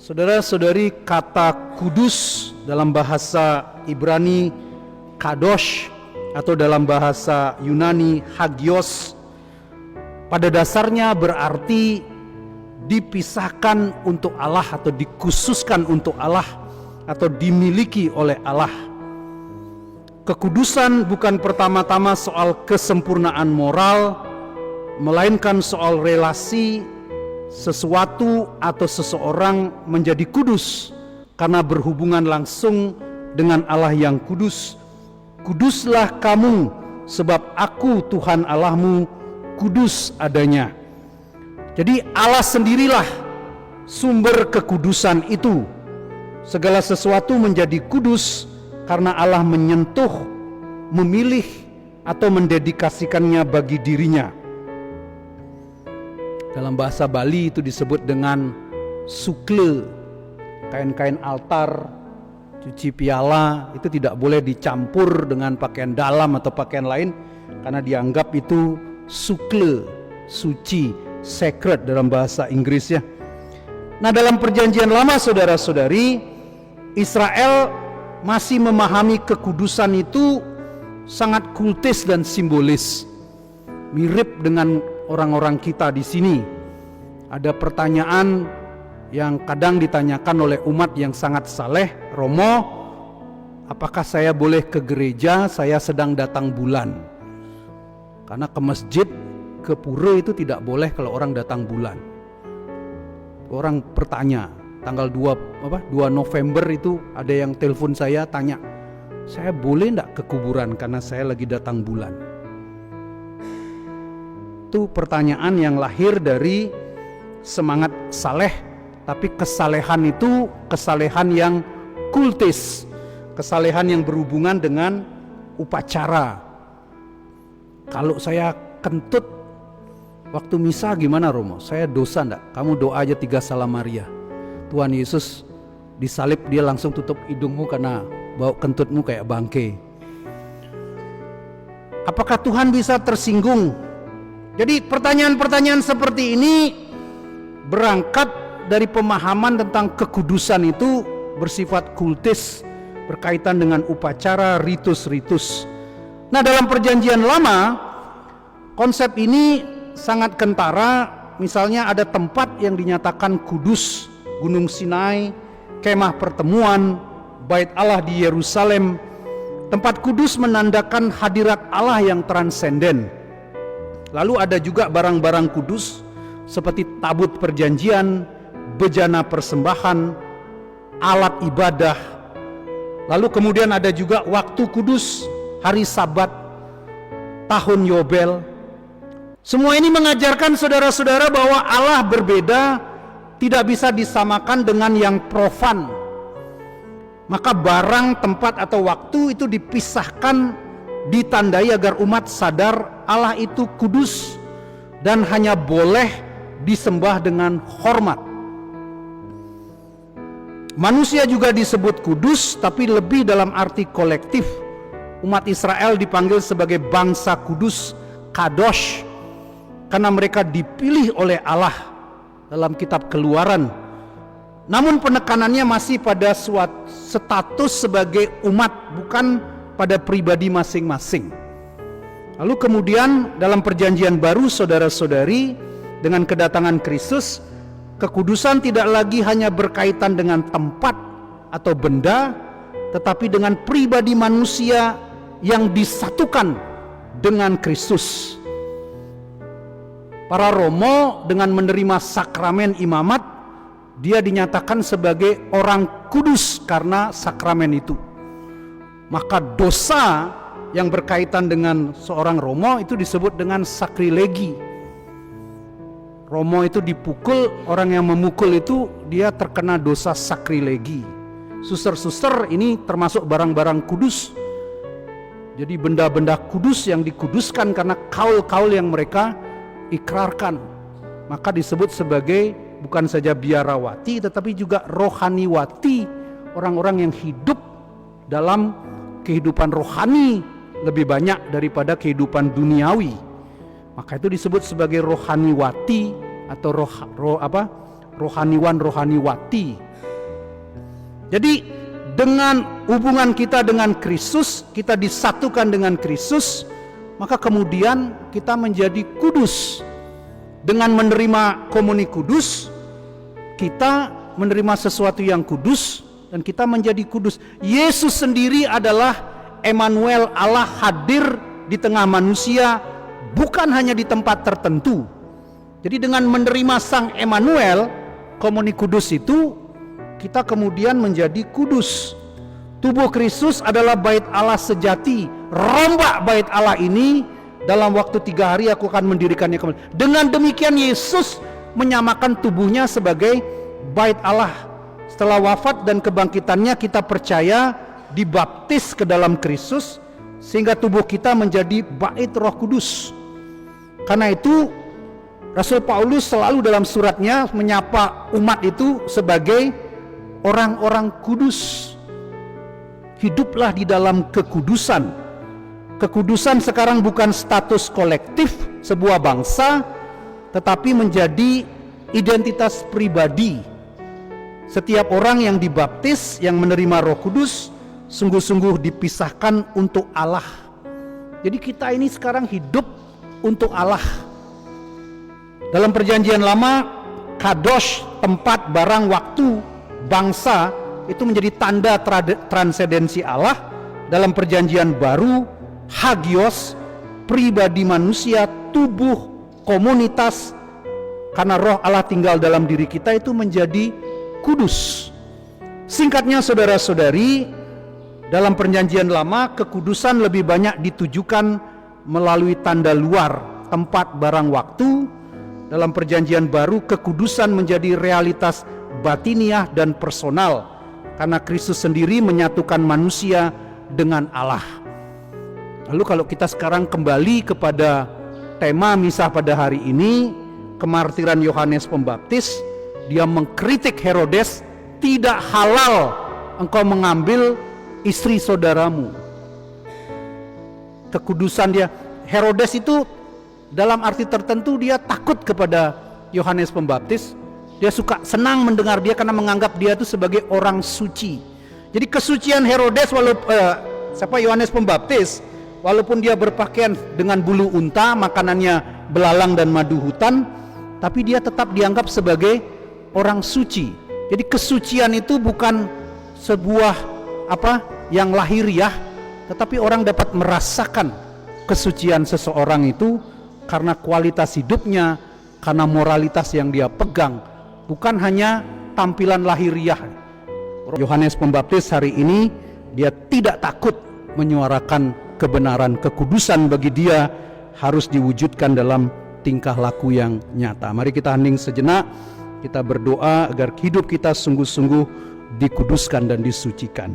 Saudara-saudari, kata kudus dalam bahasa Ibrani kadosh atau dalam bahasa Yunani hagios pada dasarnya berarti dipisahkan untuk Allah atau dikhususkan untuk Allah atau dimiliki oleh Allah. Kekudusan bukan pertama-tama soal kesempurnaan moral, melainkan soal relasi sesuatu atau seseorang menjadi kudus karena berhubungan langsung dengan Allah yang kudus. Kuduslah kamu sebab aku Tuhan Allahmu kudus adanya. Jadi Allah sendirilah sumber kekudusan itu. Segala sesuatu menjadi kudus karena Allah menyentuh, memilih atau mendedikasikannya bagi dirinya. Dalam bahasa Bali itu disebut dengan sukle, kain-kain altar, cuci piala, itu tidak boleh dicampur dengan pakaian dalam atau pakaian lain karena dianggap itu sukle, suci, sacred dalam bahasa Inggris ya. Nah, dalam perjanjian lama saudara-saudari, Israel masih memahami kekudusan itu sangat kultis dan simbolis. Mirip dengan orang-orang kita di sini. Ada pertanyaan yang kadang ditanyakan oleh umat yang sangat saleh, Romo, apakah saya boleh ke gereja? Saya sedang datang bulan. Karena ke masjid, ke pura itu tidak boleh kalau orang datang bulan. Orang bertanya, tanggal 2 November itu ada yang telepon saya tanya, saya boleh enggak ke kuburan karena saya lagi datang bulan? Itu pertanyaan yang lahir dari semangat saleh, tapi kesalehan itu kesalehan yang kultis, kesalehan yang berhubungan dengan upacara. Kalau saya kentut waktu misa gimana Romo? Saya dosa enggak? Kamu doa aja 3 Salam Maria. Tuhan Yesus disalib, dia langsung tutup hidungmu karena bau kentutmu kayak bangke. Apakah Tuhan bisa tersinggung? Jadi pertanyaan-pertanyaan seperti ini berangkat dari pemahaman tentang kekudusan itu bersifat kultis, berkaitan dengan upacara, ritus-ritus. Nah, dalam perjanjian lama konsep ini sangat kentara. Misalnya ada tempat yang dinyatakan kudus, Gunung Sinai, kemah pertemuan, Bait Allah di Yerusalem. Tempat kudus menandakan hadirat Allah yang transenden. Lalu ada juga barang-barang kudus seperti tabut perjanjian, bejana persembahan, alat ibadah. Lalu kemudian ada juga waktu kudus, hari Sabat, tahun Yobel. Semua ini mengajarkan saudara-saudara bahwa Allah berbeda, tidak bisa disamakan dengan yang profan. Maka barang, tempat atau waktu itu dipisahkan, ditandai agar umat sadar Allah itu kudus dan hanya boleh disembah dengan hormat. Manusia juga disebut kudus, tapi lebih dalam arti kolektif. Umat Israel dipanggil sebagai bangsa kudus, kadosh, karena mereka dipilih oleh Allah dalam kitab Keluaran. Namun penekanannya masih pada suatu status sebagai umat, bukan pada pribadi masing-masing. Lalu kemudian dalam perjanjian baru saudara-saudari, dengan kedatangan Kristus, kekudusan tidak lagi hanya berkaitan dengan tempat atau benda, tetapi dengan pribadi manusia yang disatukan dengan Kristus. Para Romo dengan menerima sakramen imamat, dia dinyatakan sebagai orang kudus karena sakramen itu. Maka dosa yang berkaitan dengan seorang Romo itu disebut dengan sakrilegi. Romo itu dipukul, orang yang memukul itu dia terkena dosa sakrilegi. Suster-suster ini termasuk barang-barang kudus. Jadi benda-benda kudus yang dikuduskan karena kaul-kaul yang mereka ikrarkan. Maka disebut sebagai bukan saja biarawati tetapi juga rohaniwati, orang-orang yang hidup dalam kehidupan rohani lebih banyak daripada kehidupan duniawi. Maka itu disebut sebagai rohaniwati atau rohaniwan, rohaniwati. Jadi dengan hubungan kita dengan Kristus, kita disatukan dengan Kristus, maka kemudian kita menjadi kudus. Dengan menerima komuni kudus, kita menerima sesuatu yang kudus dan kita menjadi kudus. Yesus sendiri adalah Emmanuel, Allah hadir di tengah manusia, bukan hanya di tempat tertentu. Jadi dengan menerima Sang Emmanuel, komuni kudus itu, kita kemudian menjadi kudus. Tubuh Kristus adalah bait Allah sejati. Rombak bait Allah ini, dalam waktu 3 hari aku akan mendirikannya kembali. Dengan demikian Yesus menyamakan tubuhnya sebagai bait Allah. Setelah wafat dan kebangkitannya, kita percaya dibaptis ke dalam Kristus, sehingga tubuh kita menjadi bait Roh Kudus. Karena itu Rasul Paulus selalu dalam suratnya menyapa umat itu sebagai orang-orang kudus. Hiduplah di dalam kekudusan. Kekudusan sekarang bukan status kolektif sebuah bangsa, tetapi menjadi identitas pribadi. Setiap orang yang dibaptis, yang menerima Roh Kudus, sungguh-sungguh dipisahkan untuk Allah. Jadi kita ini sekarang hidup untuk Allah. Dalam perjanjian lama, kadosh, tempat, barang, waktu, bangsa, itu menjadi tanda transendensi Allah. Dalam perjanjian baru, hagios, pribadi manusia, tubuh, komunitas, karena roh Allah tinggal dalam diri kita, itu menjadi kudus. Singkatnya saudara-saudari, dalam perjanjian lama kekudusan lebih banyak ditujukan melalui tanda luar, tempat, barang, waktu. Dalam perjanjian baru kekudusan menjadi realitas batiniah dan personal, karena Kristus sendiri menyatukan manusia dengan Allah. Lalu kalau kita sekarang kembali kepada tema misa pada hari ini, kemartiran Yohanes Pembaptis, dia mengkritik Herodes, tidak halal engkau mengambil istri saudaramu. Kekudusan dia, Herodes itu dalam arti tertentu dia takut kepada Yohanes Pembaptis. Dia suka senang mendengar dia karena menganggap dia itu sebagai orang suci. Jadi kesucian Herodes Yohanes Pembaptis, walaupun dia berpakaian dengan bulu unta, makanannya belalang dan madu hutan, tapi dia tetap dianggap sebagai orang suci. Jadi kesucian itu bukan sebuah yang lahiriah, tetapi orang dapat merasakan kesucian seseorang itu karena kualitas hidupnya, karena moralitas yang dia pegang, bukan hanya tampilan lahiriah. Yohanes Pembaptis hari ini dia tidak takut menyuarakan kebenaran. Kekudusan bagi dia harus diwujudkan dalam tingkah laku yang nyata. Mari kita hening sejenak, kita berdoa agar hidup kita sungguh-sungguh dikuduskan dan disucikan.